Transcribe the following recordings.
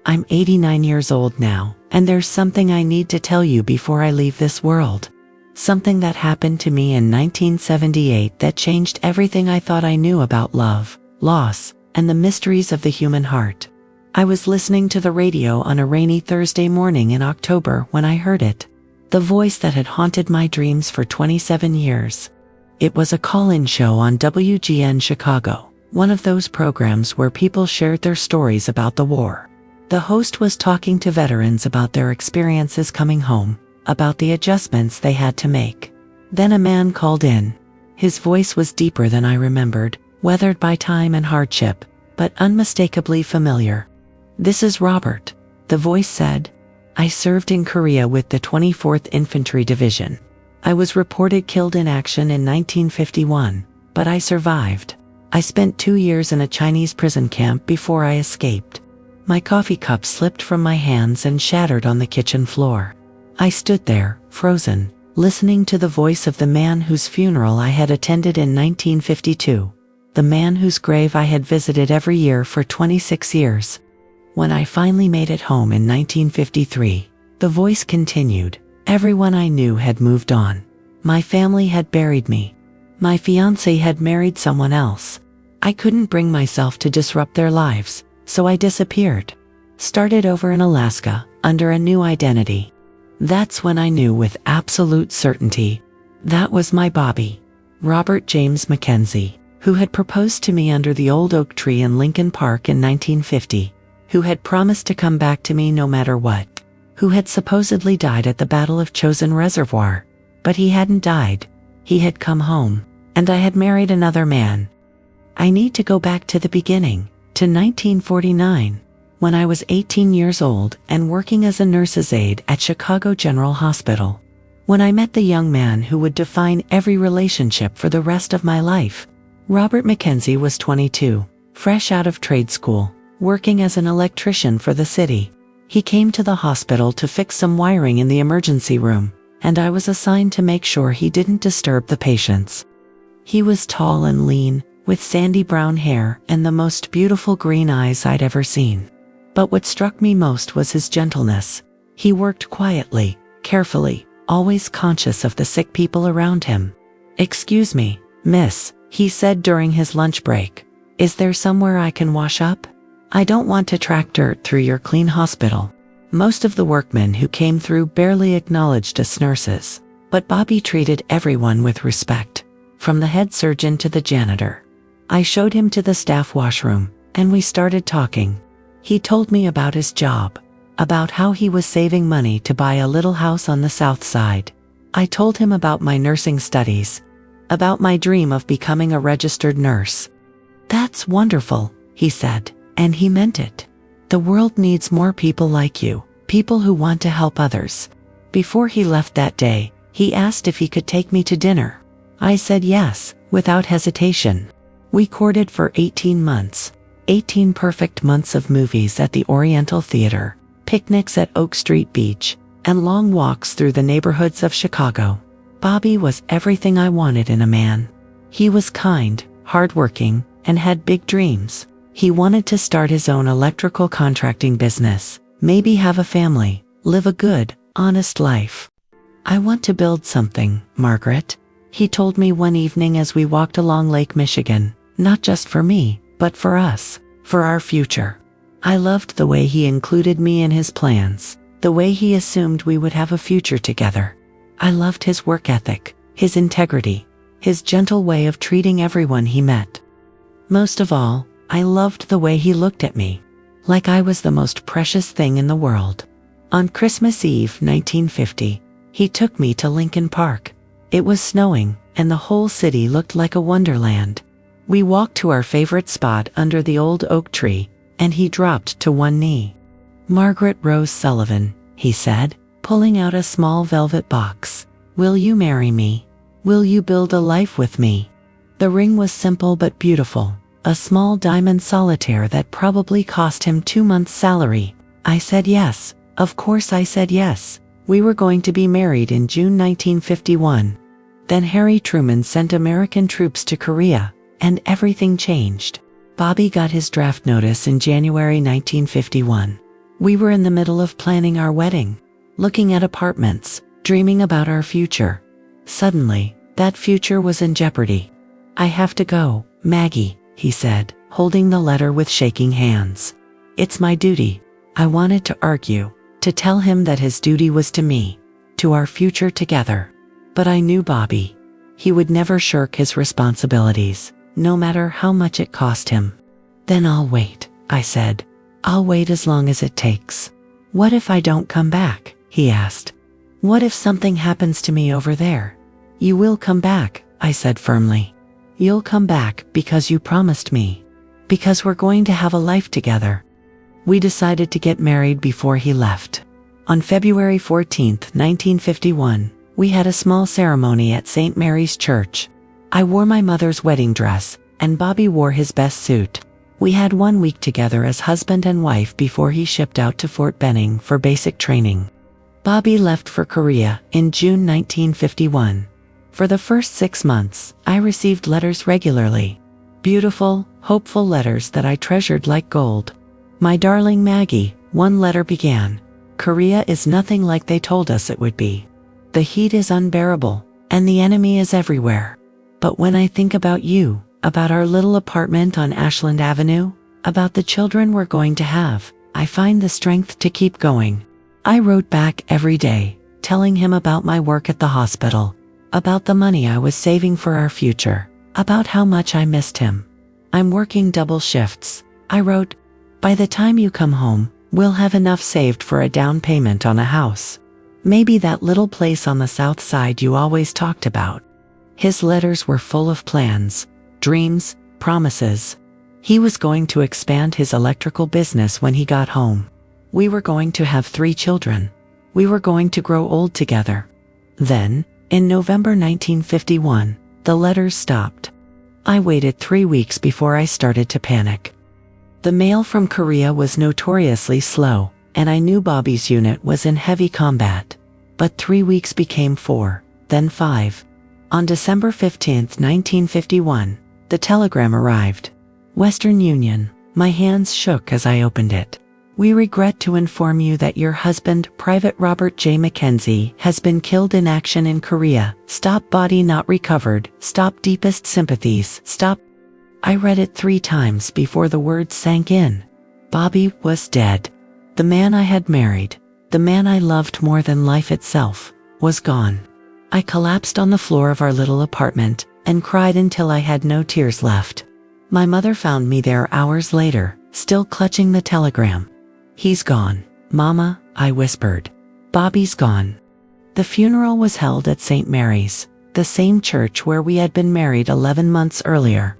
I'm 89 years old now, and there's something I need to tell you before I leave this world. Something that happened to me in 1978 that changed everything I thought I knew about love, loss, and the mysteries of the human heart. I was listening to the radio on a rainy Thursday morning in October when I heard it. The voice that had haunted my dreams for 27 years. It was a call-in show on WGN Chicago, one of those programs where people shared their stories about the war. The host was talking to veterans about their experiences coming home, about the adjustments they had to make. Then a man called in. His voice was deeper than I remembered, weathered by time and hardship, but unmistakably familiar. "This is Robert," the voice said. "I served in Korea with the 24th Infantry Division. I was reported killed in action in 1951, but I survived. I spent 2 years in a Chinese prison camp before I escaped." My coffee cup slipped from my hands and shattered on the kitchen floor. I stood there, frozen, listening to the voice of the man whose funeral I had attended in 1952, the man whose grave I had visited every year for 26 years. When I finally made it home in 1953, the voice continued. Everyone I knew had moved on. My family had buried me. My fiancé had married someone else. I couldn't bring myself to disrupt their lives, so I disappeared. Started over in Alaska, under a new identity. That's when I knew with absolute certainty. That was my Bobby. Robert James Mackenzie, who had proposed to me under the old oak tree in Lincoln Park in 1950, who had promised to come back to me no matter what, who had supposedly died at the Battle of Chosin Reservoir. But he hadn't died. He had come home, and I had married another man. I need to go back to the beginning, to 1949. When I was 18 years old and working as a nurse's aide at Chicago General Hospital. When I met the young man who would define every relationship for the rest of my life. Robert Mackenzie was 22, fresh out of trade school, working as an electrician for the city. He came to the hospital to fix some wiring in the emergency room, and I was assigned to make sure he didn't disturb the patients. He was tall and lean, with sandy brown hair and the most beautiful green eyes I'd ever seen. But what struck me most was his gentleness. He worked quietly, carefully, always conscious of the sick people around him. "Excuse me, miss," he said during his lunch break. "Is there somewhere I can wash up? I don't want to track dirt through your clean hospital." Most of the workmen who came through barely acknowledged us nurses, but Bobby treated everyone with respect, from the head surgeon to the janitor. I showed him to the staff washroom, and we started talking. He told me about his job, about how he was saving money to buy a little house on the south side. I told him about my nursing studies, about my dream of becoming a registered nurse. "That's wonderful," he said, and he meant it. "The world needs more people like you, people who want to help others." Before he left that day, he asked if he could take me to dinner. I said yes, without hesitation. We courted for 18 months. 18 perfect months of movies at the Oriental Theater, picnics at Oak Street Beach, and long walks through the neighborhoods of Chicago. Bobby was everything I wanted in a man. He was kind, hardworking, and had big dreams. He wanted to start his own electrical contracting business, maybe have a family, live a good, honest life. "I want to build something, Margaret," he told me one evening as we walked along Lake Michigan, "not just for me, but for us, for our future." I loved the way he included me in his plans, the way he assumed we would have a future together. I loved his work ethic, his integrity, his gentle way of treating everyone he met. Most of all, I loved the way he looked at me, like I was the most precious thing in the world. On Christmas Eve 1950, he took me to Lincoln Park. It was snowing, and the whole city looked like a wonderland. We walked to our favorite spot under the old oak tree, and he dropped to one knee. "Margaret Rose Sullivan," he said, pulling out a small velvet box. "Will you marry me? Will you build a life with me?" The ring was simple but beautiful, a small diamond solitaire that probably cost him 2 months' salary. I said yes. Of course I said yes. We were going to be married in June 1951. Then Harry Truman sent American troops to Korea, and everything changed. Bobby got his draft notice in January 1951. We were in the middle of planning our wedding, looking at apartments, dreaming about our future. Suddenly, that future was in jeopardy. "I have to go, Maggie," he said, holding the letter with shaking hands. "It's my duty." I wanted to argue, to tell him that his duty was to me, to our future together. But I knew Bobby. He would never shirk his responsibilities, no matter how much it cost him. "Then I'll wait," I said. "I'll wait as long as it takes." "What if I don't come back?" he asked. "What if something happens to me over there?" "You will come back," I said firmly. "You'll come back because you promised me. Because we're going to have a life together." We decided to get married before he left. On February 14th, 1951, we had a small ceremony at St. Mary's Church. I wore my mother's wedding dress, and Bobby wore his best suit. We had 1 week together as husband and wife before he shipped out to Fort Benning for basic training. Bobby left for Korea in June 1951. For the first 6 months, I received letters regularly. Beautiful, hopeful letters that I treasured like gold. "My darling Maggie," one letter began, "Korea is nothing like they told us it would be. The heat is unbearable, and the enemy is everywhere. But when I think about you, about our little apartment on Ashland Avenue, about the children we're going to have, I find the strength to keep going." I wrote back every day, telling him about my work at the hospital, about the money I was saving for our future, about how much I missed him. "I'm working double shifts," I wrote. "By the time you come home, we'll have enough saved for a down payment on a house. Maybe that little place on the south side you always talked about." His letters were full of plans, dreams, promises. He was going to expand his electrical business when he got home. We were going to have 3 children. We were going to grow old together. Then, in November 1951, the letters stopped. I waited 3 weeks before I started to panic. The mail from Korea was notoriously slow, and I knew Bobby's unit was in heavy combat. But 3 weeks became 4, then 5. On December 15th, 1951, the telegram arrived. "Western Union." My hands shook as I opened it. "We regret to inform you that your husband, Private Robert J. McKenzie, has been killed in action in Korea. Stop, body not recovered. Stop, deepest sympathies. Stop." I read it 3 times before the words sank in. Bobby was dead. The man I had married, the man I loved more than life itself, was gone. I collapsed on the floor of our little apartment and cried until I had no tears left. My mother found me there hours later, still clutching the telegram. "He's gone, Mama," I whispered. "Bobby's gone." The funeral was held at St. Mary's, the same church where we had been married 11 months earlier.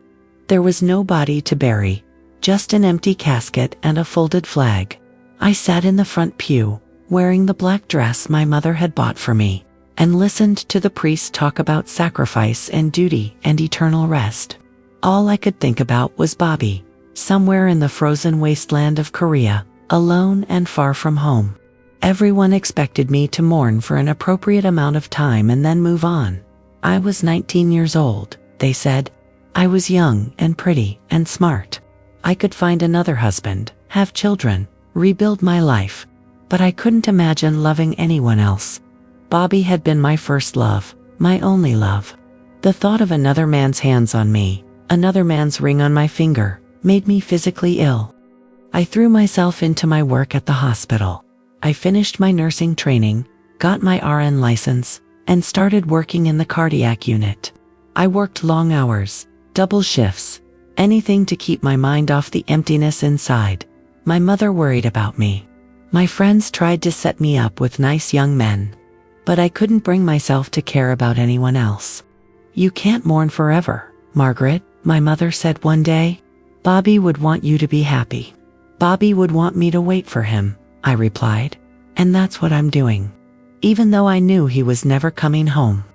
There was no body to bury, just an empty casket and a folded flag. I sat in the front pew, wearing the black dress my mother had bought for me, and listened to the priest talk about sacrifice and duty and eternal rest. All I could think about was Bobby, somewhere in the frozen wasteland of Korea, alone and far from home. Everyone expected me to mourn for an appropriate amount of time and then move on. I was 19 years old, they said. I was young and pretty and smart. I could find another husband, have children, rebuild my life. But I couldn't imagine loving anyone else. Bobby had been my first love, my only love. The thought of another man's hands on me, another man's ring on my finger, made me physically ill. I threw myself into my work at the hospital. I finished my nursing training, got my RN license, and started working in the cardiac unit. I worked long hours, double shifts, anything to keep my mind off the emptiness inside. My mother worried about me. My friends tried to set me up with nice young men. But I couldn't bring myself to care about anyone else. "You can't mourn forever, Margaret," my mother said one day. "Bobby would want you to be happy." "Bobby would want me to wait for him," I replied. "And that's what I'm doing." Even though I knew he was never coming home.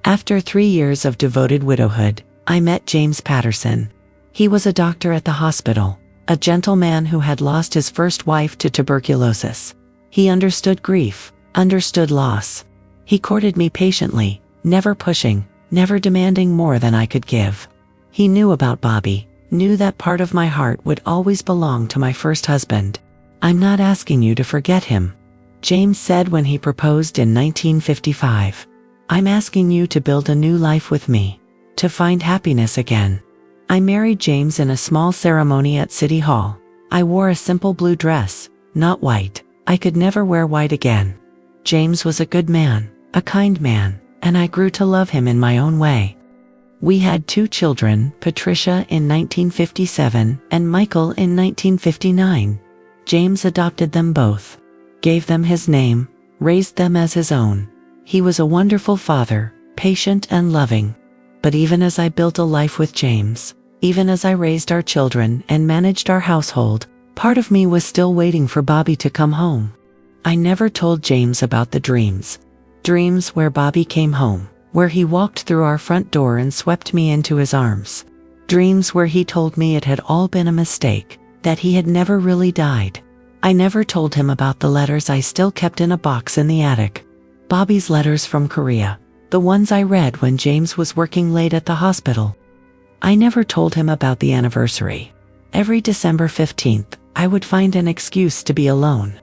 After 3 years of devoted widowhood, I met James Patterson. He was a doctor at the hospital, a gentleman who had lost his first wife to tuberculosis. He understood grief, understood loss. He courted me patiently, never pushing, never demanding more than I could give. He knew about Bobby, knew that part of my heart would always belong to my first husband. "I'm not asking you to forget him," James said when he proposed in 1955. "I'm asking you to build a new life with me, to find happiness again." I married James in a small ceremony at City Hall. I wore a simple blue dress, not white. I could never wear white again. James was a good man, a kind man, and I grew to love him in my own way. We had 2 children, Patricia in 1957 and Michael in 1959. James adopted them both, gave them his name, raised them as his own. He was a wonderful father, patient and loving. But even as I built a life with James, even as I raised our children and managed our household, part of me was still waiting for Bobby to come home. I never told James about the dreams. Dreams where Bobby came home, where he walked through our front door and swept me into his arms. Dreams where he told me it had all been a mistake, that he had never really died. I never told him about the letters I still kept in a box in the attic. Bobby's letters from Korea, the ones I read when James was working late at the hospital. I never told him about the anniversary. Every December 15th, I would find an excuse to be alone.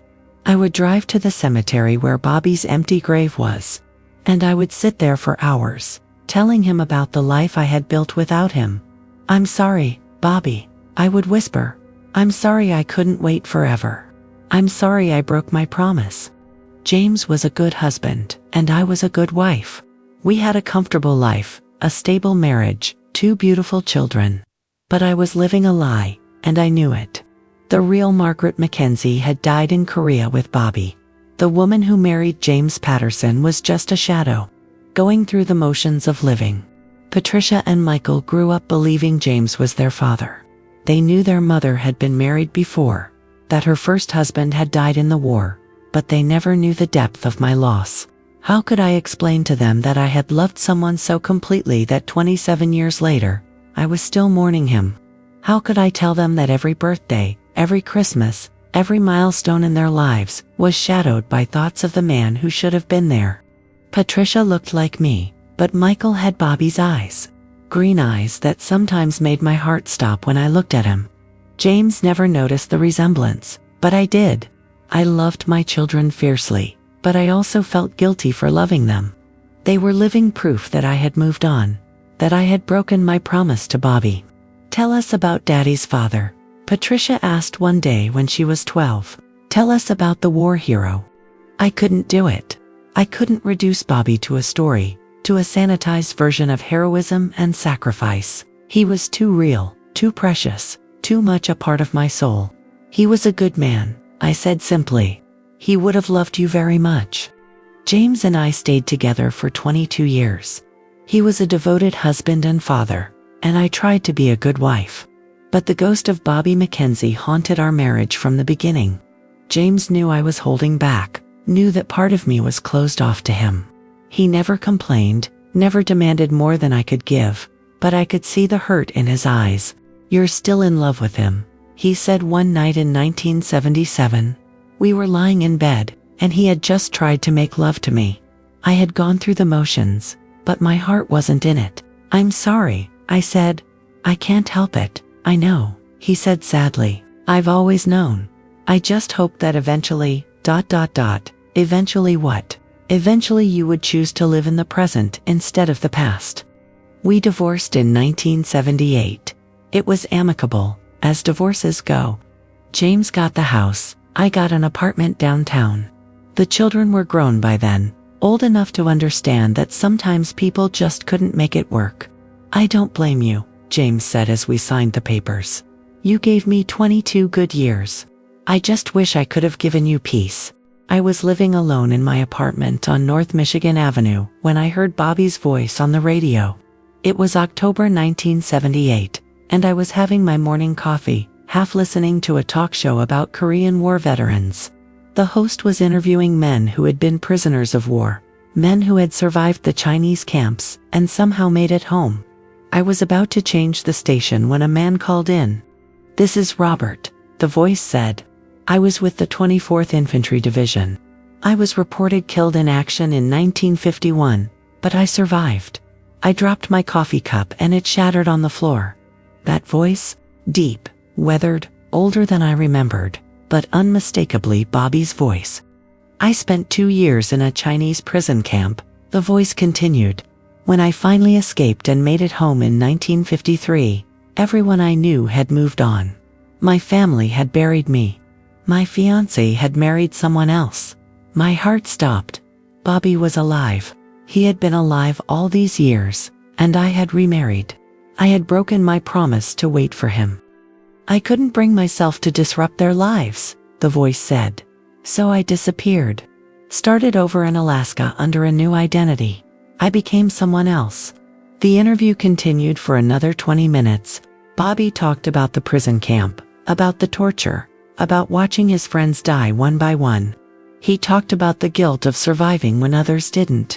I would drive to the cemetery where Bobby's empty grave was, and I would sit there for hours, telling him about the life I had built without him. "I'm sorry, Bobby," I would whisper. "I'm sorry I couldn't wait forever. I'm sorry I broke my promise." James was a good husband, and I was a good wife. We had a comfortable life, a stable marriage, 2 beautiful children. But I was living a lie, and I knew it. The real Margaret Mackenzie had died in Korea with Bobby. The woman who married James Patterson was just a shadow, going through the motions of living. Patricia and Michael grew up believing James was their father. They knew their mother had been married before, that her first husband had died in the war, but they never knew the depth of my loss. How could I explain to them that I had loved someone so completely that 27 years later, I was still mourning him? How could I tell them that every birthday, every Christmas, every milestone in their lives was shadowed by thoughts of the man who should have been there? Patricia looked like me, but Michael had Bobby's eyes. Green eyes that sometimes made my heart stop when I looked at him. James never noticed the resemblance, but I did. I loved my children fiercely, but I also felt guilty for loving them. They were living proof that I had moved on, that I had broken my promise to Bobby. "Tell us about Daddy's father," Patricia asked one day when she was 12. "Tell us about the war hero." I couldn't do it. I couldn't reduce Bobby to a story, to a sanitized version of heroism and sacrifice. He was too real, too precious, too much a part of my soul. "He was a good man," I said simply. "He would have loved you very much." James and I stayed together for 22 years. He was a devoted husband and father, and I tried to be a good wife. But the ghost of Bobby Mackenzie haunted our marriage from the beginning. James knew I was holding back, knew that part of me was closed off to him. He never complained, never demanded more than I could give, but I could see the hurt in his eyes. "You're still in love with him," he said one night in 1977. We were lying in bed, and he had just tried to make love to me. I had gone through the motions, but my heart wasn't in it. "I'm sorry," I said. "I can't help it, I know," he said sadly. "I've always known. I just hoped that eventually, Eventually what? Eventually you would choose to live in the present instead of the past." We divorced in 1978. It was amicable, as divorces go. James got the house, I got an apartment downtown. The children were grown by then, old enough to understand that sometimes people just couldn't make it work. "I don't blame you," James said as we signed the papers. "You gave me 22 good years. I just wish I could have given you peace." I was living alone in my apartment on North Michigan Avenue when I heard Bobby's voice on the radio. It was October 1978, and I was having my morning coffee, half listening to a talk show about Korean War veterans. The host was interviewing men who had been prisoners of war, men who had survived the Chinese camps and somehow made it home. I was about to change the station when a man called in. "This is Robert," the voice said. "I was with the 24th Infantry Division. I was reported killed in action in 1951, but I survived." I dropped my coffee cup and it shattered on the floor. That voice, deep, weathered, older than I remembered, but unmistakably Bobby's voice. "I spent 2 years in a Chinese prison camp," the voice continued. "When I finally escaped and made it home in 1953, everyone I knew had moved on. My family had buried me. My fiancé had married someone else. My heart stopped. Bobby was alive. He had been alive all these years, and I had remarried. I had broken my promise to wait for him. I couldn't bring myself to disrupt their lives," the voice said. "So I disappeared. Started over in Alaska under a new identity. I became someone else." The interview continued for another 20 minutes. Bobby talked about the prison camp, about the torture, about watching his friends die one by one. He talked about the guilt of surviving when others didn't.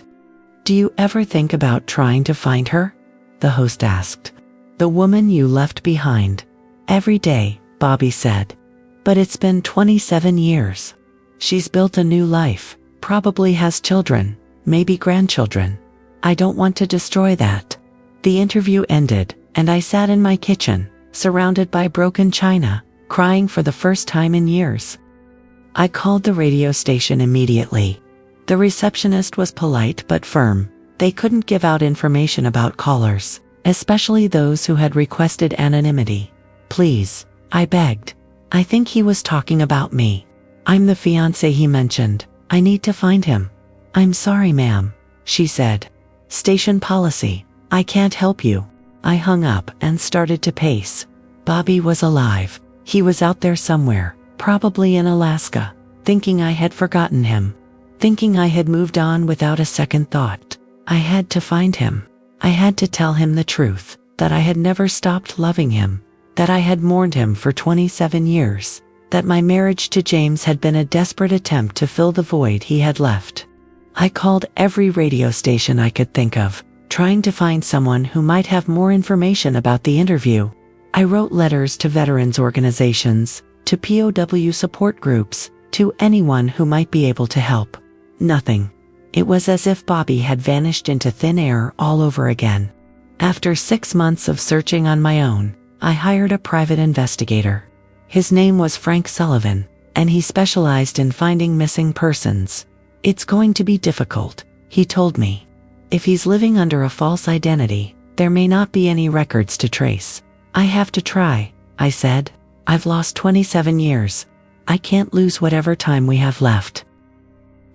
"Do you ever think about trying to find her?" the host asked. "The woman you left behind." "Every day," Bobby said. "But it's been 27 years. She's built a new life, probably has children, maybe grandchildren. I don't want to destroy that." The interview ended, and I sat in my kitchen, surrounded by broken china, crying for the first time in years. I called the radio station immediately. The receptionist was polite but firm. They couldn't give out information about callers, especially those who had requested anonymity. "Please," I begged. "I think he was talking about me. I'm the fiancé he mentioned. I need to find him." "I'm sorry, ma'am," she said. "Station policy. I can't help you." I hung up and started to pace. Bobby was alive. He was out there somewhere, probably in Alaska, thinking I had forgotten him, thinking I had moved on without a second thought. I had to find him. I had to tell him the truth, that I had never stopped loving him, that I had mourned him for 27 years, that my marriage to James had been a desperate attempt to fill the void he had left. I called every radio station I could think of, trying to find someone who might have more information about the interview. I wrote letters to veterans organizations, to POW support groups, to anyone who might be able to help. Nothing. It was as if Bobby had vanished into thin air all over again. After 6 months of searching on my own, I hired a private investigator. His name was Frank Sullivan, and he specialized in finding missing persons. "It's going to be difficult," he told me. "If he's living under a false identity, there may not be any records to trace." "I have to try," I said. "I've lost 27 years. I can't lose whatever time we have left."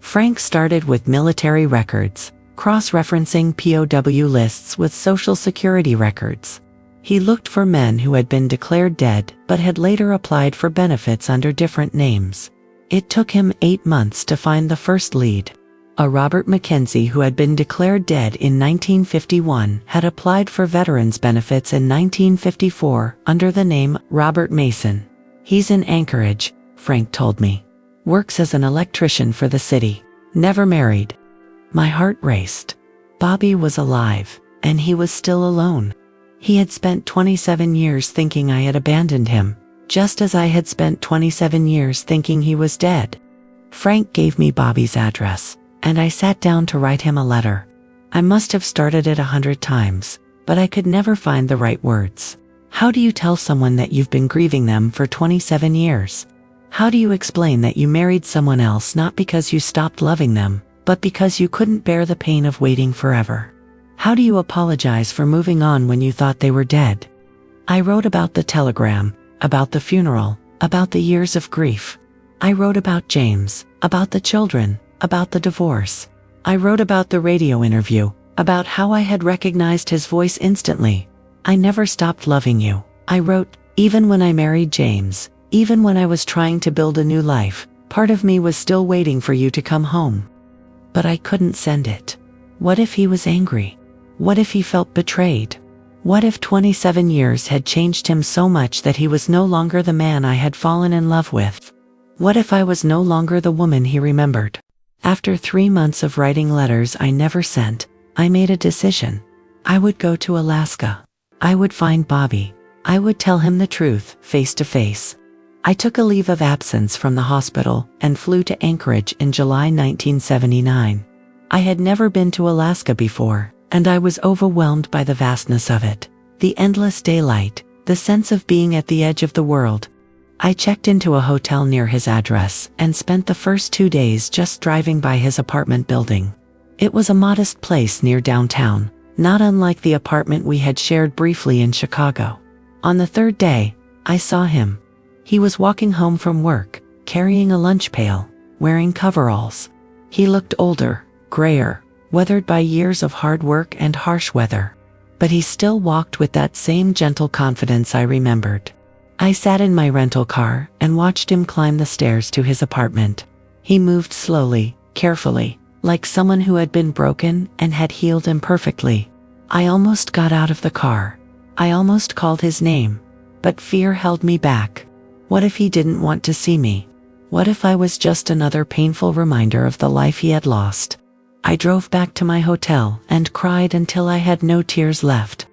Frank started with military records, cross-referencing POW lists with Social Security records. He looked for men who had been declared dead but had later applied for benefits under different names. It took him 8 months to find the first lead. A Robert Mackenzie who had been declared dead in 1951 had applied for veterans benefits in 1954 under the name Robert Mason. "He's in Anchorage," Frank told me. "Works as an electrician for the city. Never married." My heart raced. Bobby was alive, and he was still alone. He had spent 27 years thinking I had abandoned him, just as I had spent 27 years thinking he was dead. Frank gave me Bobby's address, and I sat down to write him a letter. I must have started it 100 times, but I could never find the right words. How do you tell someone that you've been grieving them for 27 years? How do you explain that you married someone else not because you stopped loving them, but because you couldn't bear the pain of waiting forever? How do you apologize for moving on when you thought they were dead? I wrote about the telegram, about the funeral, about the years of grief. I wrote about James, about the children, about the divorce. I wrote about the radio interview, about how I had recognized his voice instantly. I never stopped loving you. I wrote, even when I married James, even when I was trying to build a new life, part of me was still waiting for you to come home. But I couldn't send it. What if he was angry? What if he felt betrayed? What if 27 years had changed him so much that he was no longer the man I had fallen in love with? What if I was no longer the woman he remembered? After 3 months of writing letters I never sent, I made a decision. I would go to Alaska. I would find Bobby. I would tell him the truth, face to face. I took a leave of absence from the hospital and flew to Anchorage in July 1979. I had never been to Alaska before, and I was overwhelmed by the vastness of it, the endless daylight, the sense of being at the edge of the world. I checked into a hotel near his address and spent the first 2 days just driving by his apartment building. It was a modest place near downtown, not unlike the apartment we had shared briefly in Chicago. On the third day, I saw him. He was walking home from work, carrying a lunch pail, wearing coveralls. He looked older, grayer, weathered by years of hard work and harsh weather. But he still walked with that same gentle confidence I remembered. I sat in my rental car and watched him climb the stairs to his apartment. He moved slowly, carefully, like someone who had been broken and had healed imperfectly. I almost got out of the car. I almost called his name. But fear held me back. What if he didn't want to see me? What if I was just another painful reminder of the life he had lost? I drove back to my hotel and cried until I had no tears left.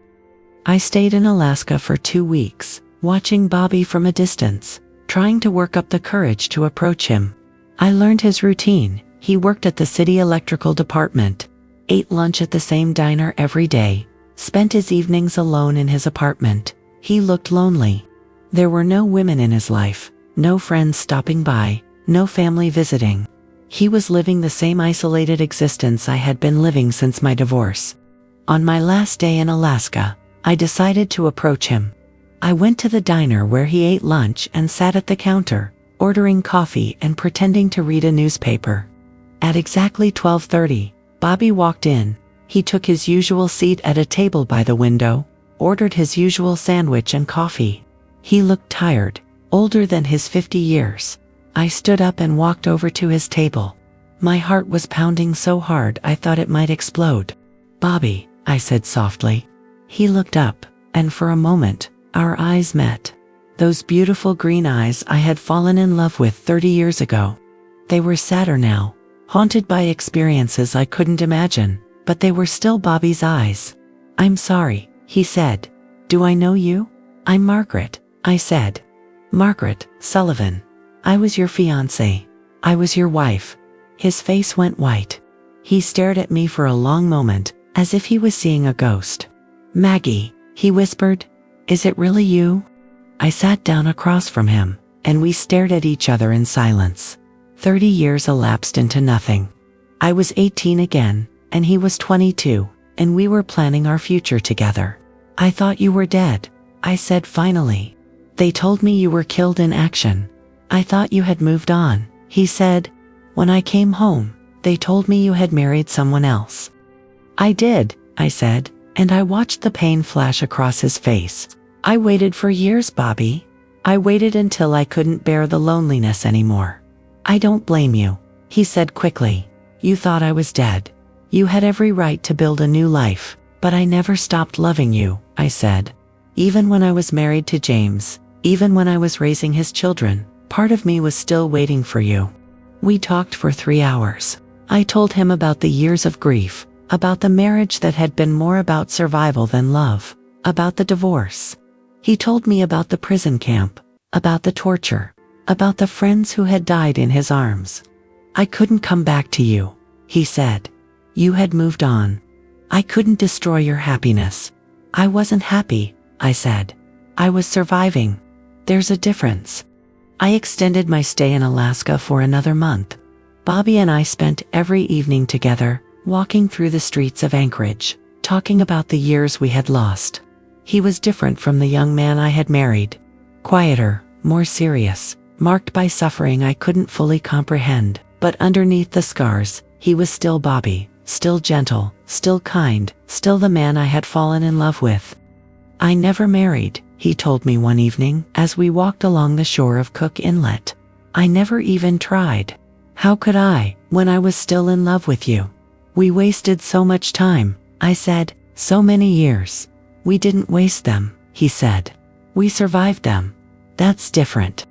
I stayed in Alaska for 2 weeks, watching Bobby from a distance, trying to work up the courage to approach him. I learned his routine. He worked at the city electrical department, ate lunch at the same diner every day, spent his evenings alone in his apartment. He looked lonely. There were no women in his life, no friends stopping by, no family visiting. He was living the same isolated existence I had been living since my divorce. On my last day in Alaska, I decided to approach him. I went to the diner where he ate lunch and sat at the counter, ordering coffee and pretending to read a newspaper. At exactly 12:30, Bobby walked in. He took his usual seat at a table by the window, ordered his usual sandwich and coffee. He looked tired, older than his 50 years. I stood up and walked over to his table. My heart was pounding so hard I thought it might explode. "Bobby," I said softly. He looked up, and for a moment, our eyes met. Those beautiful green eyes I had fallen in love with 30 years ago. They were sadder now, haunted by experiences I couldn't imagine, but they were still Bobby's eyes. "I'm sorry," he said. "Do I know you?" "I'm Margaret," I said. "Margaret Sullivan. I was your fiancée. I was your wife." His face went white. He stared at me for a long moment, as if he was seeing a ghost. "Maggie," he whispered. "Is it really you?" I sat down across from him, and we stared at each other in silence. 30 years elapsed into nothing. I was 18 again, and he was 22, and we were planning our future together. "I thought you were dead," I said finally. "They told me you were killed in action." "I thought you had moved on," he said. "When I came home, they told me you had married someone else." "I did," I said, and I watched the pain flash across his face. "I waited for years, Bobby. I waited until I couldn't bear the loneliness anymore." "I don't blame you," he said quickly. "You thought I was dead. You had every right to build a new life, but I never stopped loving you," I said. "Even when I was married to James, even when I was raising his children, part of me was still waiting for you." We talked for 3 hours. I told him about the years of grief, about the marriage that had been more about survival than love, about the divorce. He told me about the prison camp, about the torture, about the friends who had died in his arms. "I couldn't come back to you," he said. "You had moved on. I couldn't destroy your happiness." "I wasn't happy," I said. "I was surviving. There's a difference." I extended my stay in Alaska for another month. Bobby and I spent every evening together, walking through the streets of Anchorage, talking about the years we had lost. He was different from the young man I had married. Quieter, more serious, marked by suffering I couldn't fully comprehend. But underneath the scars, he was still Bobby, still gentle, still kind, still the man I had fallen in love with. "I never married," he told me one evening as we walked along the shore of Cook Inlet. "I never even tried. How could I, when I was still in love with you?" "We wasted so much time," I said, "so many years." "We didn't waste them," he said. "We survived them. That's different."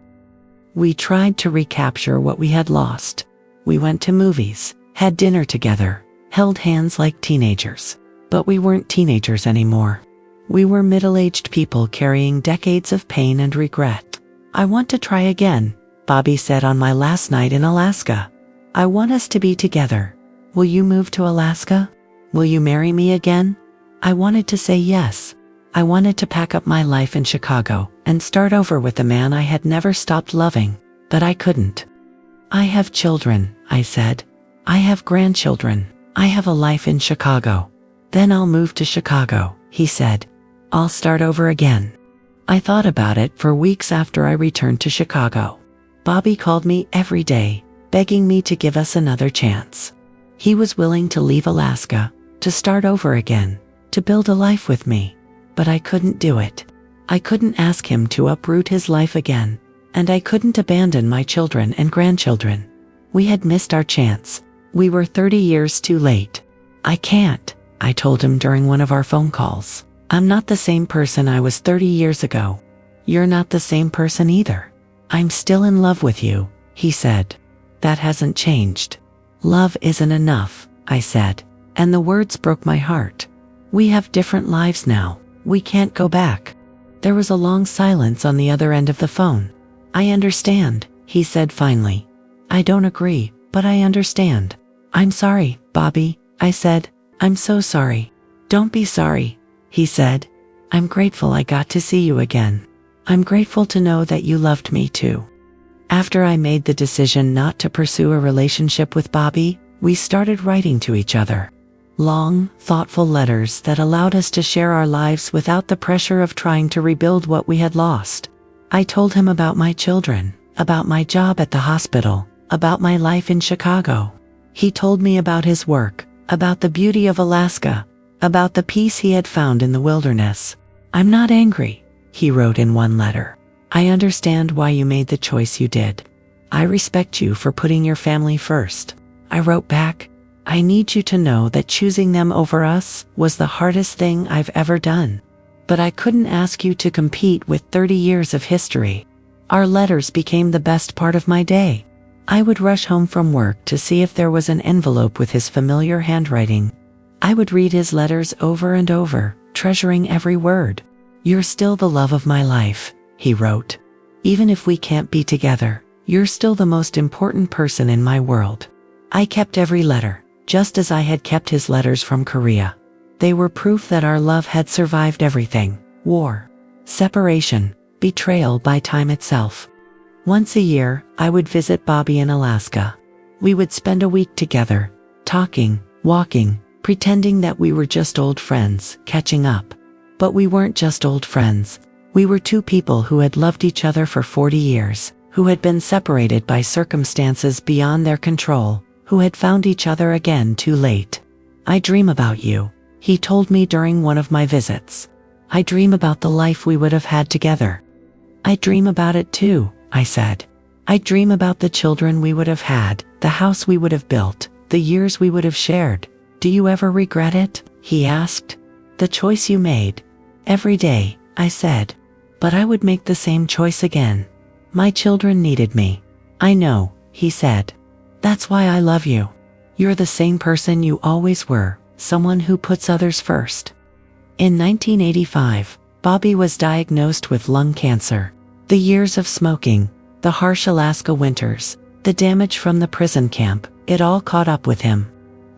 We tried to recapture what we had lost. We went to movies, had dinner together, held hands like teenagers. But we weren't teenagers anymore. We were middle-aged people carrying decades of pain and regret. "I want to try again," Bobby said on my last night in Alaska. "I want us to be together. Will you move to Alaska? Will you marry me again?" I wanted to say yes. I wanted to pack up my life in Chicago, and start over with the man I had never stopped loving, but I couldn't. I have children, I said. I have grandchildren. I have a life in Chicago. Then I'll move to Chicago, he said. I'll start over again. I thought about it for weeks after I returned to Chicago. Bobby called me every day, begging me to give us another chance. He was willing to leave Alaska, to start over again, to build a life with me. But I couldn't do it. I couldn't ask him to uproot his life again, and I couldn't abandon my children and grandchildren. We had missed our chance. We were 30 years too late. I can't, I told him during one of our phone calls. I'm not the same person I was 30 years ago. You're not the same person either. I'm still in love with you, he said. That hasn't changed. Love isn't enough, I said, and the words broke my heart. We have different lives now. We can't go back. There was a long silence on the other end of the phone. I understand, he said finally. I don't agree, but I understand. I'm sorry, Bobby, I said. I'm so sorry. Don't be sorry, he said. I'm grateful I got to see you again. I'm grateful to know that you loved me too. After I made the decision not to pursue a relationship with Bobby, we started writing to each other. Long, thoughtful letters that allowed us to share our lives without the pressure of trying to rebuild what we had lost. I told him about my children, about my job at the hospital, about my life in Chicago. He told me about his work, about the beauty of Alaska, about the peace he had found in the wilderness. I'm not angry, he wrote in one letter. I understand why you made the choice you did. I respect you for putting your family first. I wrote back, I need you to know that choosing them over us was the hardest thing I've ever done. But I couldn't ask you to compete with 30 years of history. Our letters became the best part of my day. I would rush home from work to see if there was an envelope with his familiar handwriting. I would read his letters over and over, treasuring every word. You're still the love of my life, he wrote. Even if we can't be together, you're still the most important person in my world. I kept every letter, just as I had kept his letters from Korea. They were proof that our love had survived everything: war, separation, betrayal by time itself. Once a year, I would visit Bobby in Alaska. We would spend a week together, talking, walking, pretending that we were just old friends, catching up. But we weren't just old friends. We were two people who had loved each other for 40 years, who had been separated by circumstances beyond their control, who had found each other again too late. I dream about you, he told me during one of my visits. I dream about the life we would have had together. I dream about it too, I said. I dream about the children we would have had, the house we would have built, the years we would have shared. Do you ever regret it? He asked. The choice you made. Every day, I said. But I would make the same choice again. My children needed me. I know, he said. That's why I love you. You're the same person you always were, someone who puts others first. In 1985, Bobby was diagnosed with lung cancer. The years of smoking, the harsh Alaska winters, the damage from the prison camp, it all caught up with him.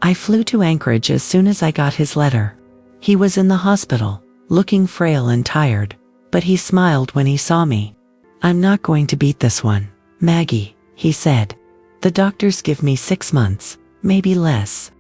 I flew to Anchorage as soon as I got his letter. He was in the hospital, looking frail and tired, but he smiled when he saw me. I'm not going to beat this one, Maggie, he said. The doctors give me 6 months, maybe less.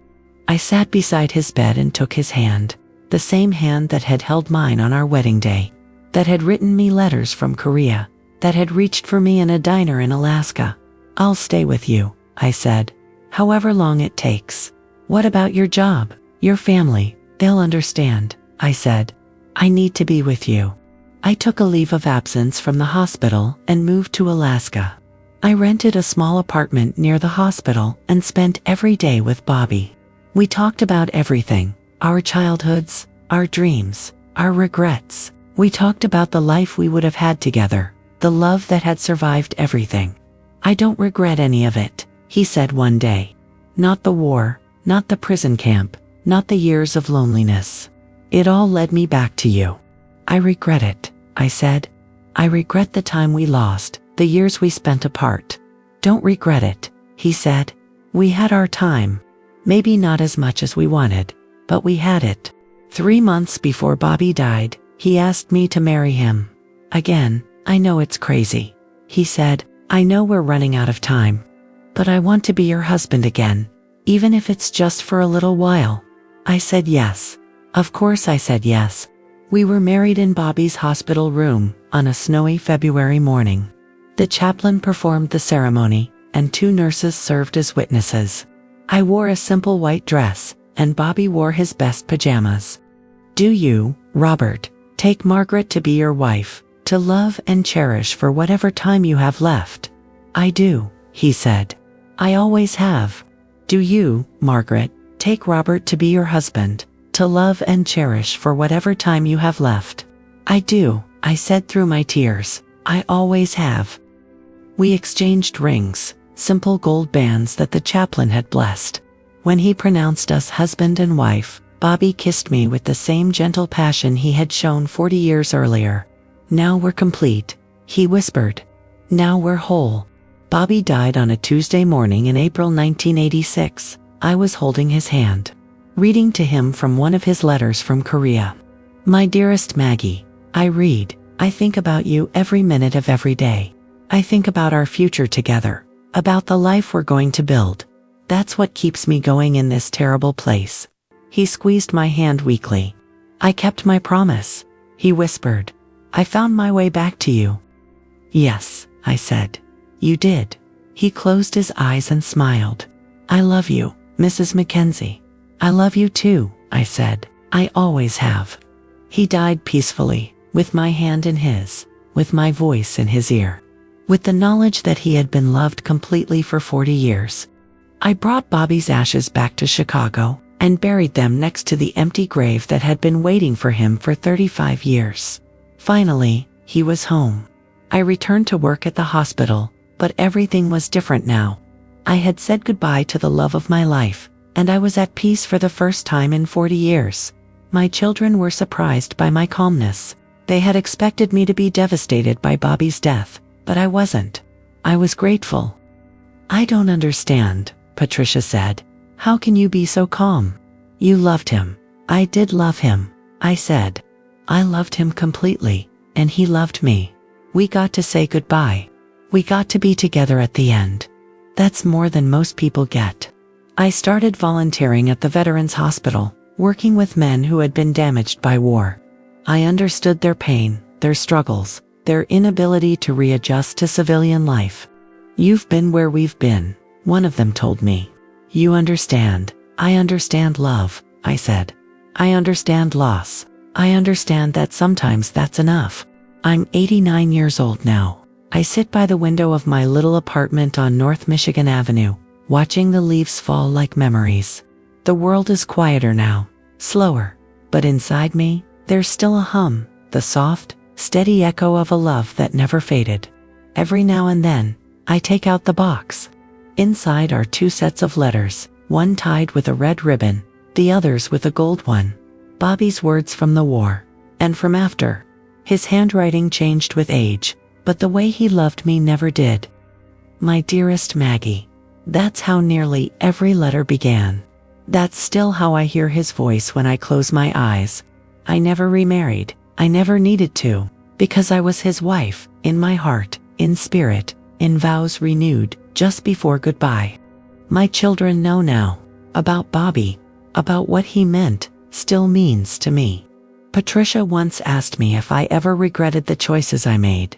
I sat beside his bed and took his hand, the same hand that had held mine on our wedding day, that had written me letters from Korea, that had reached for me in a diner in Alaska. I'll stay with you, I said, however long it takes. What about your job, your family? They'll understand, I said. I need to be with you. I took a leave of absence from the hospital and moved to Alaska. I rented a small apartment near the hospital and spent every day with Bobby. We talked about everything, our childhoods, our dreams, our regrets. We talked about the life we would have had together, the love that had survived everything. I don't regret any of it, he said one day. Not the war, not the prison camp, not the years of loneliness. It all led me back to you. I regret it, I said. I regret the time we lost, the years we spent apart. Don't regret it, he said. We had our time. Maybe not as much as we wanted, but we had it. 3 months before Bobby died, he asked me to marry him. Again, I know it's crazy. He said, I know we're running out of time. But I want to be your husband again, even if it's just for a little while. I said yes. Of course I said yes. We were married in Bobby's hospital room on a snowy February morning. The chaplain performed the ceremony, and 2 nurses served as witnesses. I wore a simple white dress, and Bobby wore his best pajamas. Do you, Robert, take Margaret to be your wife, to love and cherish for whatever time you have left? I do, he said. I always have. Do you, Margaret, take Robert to be your husband, to love and cherish for whatever time you have left? I do, I said through my tears. I always have. We exchanged rings, simple gold bands that the chaplain had blessed. When he pronounced us husband and wife, Bobby kissed me with the same gentle passion he had shown 40 years earlier. Now we're complete, he whispered. Now we're whole. Bobby died on a Tuesday morning in April 1986. I was holding his hand, reading to him from one of his letters from Korea. My dearest Maggie, I read, I think about you every minute of every day. I think about our future together, about the life we're going to build. That's what keeps me going in this terrible place. He squeezed my hand weakly. I kept my promise, he whispered. I found my way back to you. Yes, I said. You did. He closed his eyes and smiled. I love you, Mrs. Mackenzie. I love you too, I said. I always have. He died peacefully, with my hand in his, with my voice in his ear, with the knowledge that he had been loved completely for 40 years. I brought Bobby's ashes back to Chicago and buried them next to the empty grave that had been waiting for him for 35 years. Finally, he was home. I returned to work at the hospital, but everything was different now. I had said goodbye to the love of my life, and I was at peace for the first time in 40 years. My children were surprised by my calmness. They had expected me to be devastated by Bobby's death, but I wasn't. I was grateful. I don't understand, Patricia said. How can you be so calm? You loved him. I did love him, I said. I loved him completely, and he loved me. We got to say goodbye. We got to be together at the end. That's more than most people get. I started volunteering at the Veterans Hospital, working with men who had been damaged by war. I understood their pain, their struggles, their inability to readjust to civilian life. You've been where we've been, one of them told me. You understand. I understand love, I said. I understand loss. I understand that sometimes that's enough. I'm 89 years old now. I sit by the window of my little apartment on North Michigan Avenue, watching the leaves fall like memories. The world is quieter now, slower, but inside me, there's still a hum, the soft, steady echo of a love that never faded. Every now and then, I take out the box. Inside are 2 sets of letters, one tied with a red ribbon, the others with a gold one. Bobby's words from the war, and from after. His handwriting changed with age, but the way he loved me never did. My dearest Maggie. That's how nearly every letter began. That's still how I hear his voice when I close my eyes. I never remarried. I never needed to, because I was his wife, in my heart, in spirit, in vows renewed, just before goodbye. My children know now, about Bobby, about what he meant, still means to me. Patricia once asked me if I ever regretted the choices I made.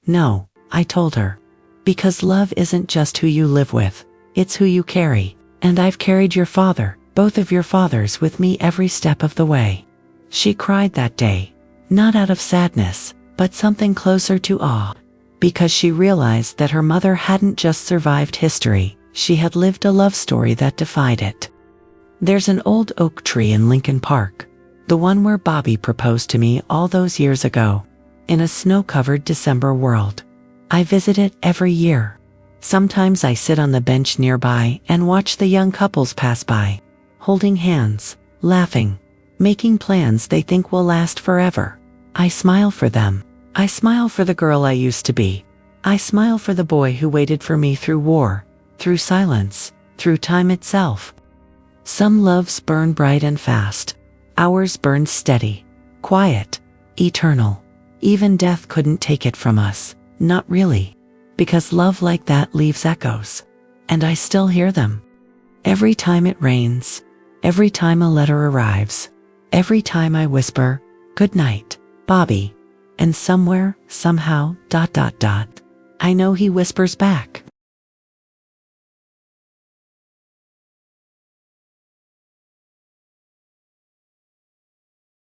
No, I told her. Because love isn't just who you live with, it's who you carry, and I've carried your father, both of your fathers, with me every step of the way. She cried that day, not out of sadness, but something closer to awe, because she realized that her mother hadn't just survived history, she had lived a love story that defied it. There's an old oak tree in Lincoln Park, the one where Bobby proposed to me all those years ago, in a snow-covered December world. I visit it every year. Sometimes I sit on the bench nearby and watch the young couples pass by, holding hands, laughing, making plans they think will last forever. I smile for them. I smile for the girl I used to be. I smile for the boy who waited for me through war, through silence, through time itself. Some loves burn bright and fast. Ours burns steady, quiet, eternal. Even death couldn't take it from us, not really. Because love like that leaves echoes. And I still hear them. Every time it rains, every time a letter arrives, every time I whisper, "Good night, Bobby." And somewhere, somehow, I know he whispers back,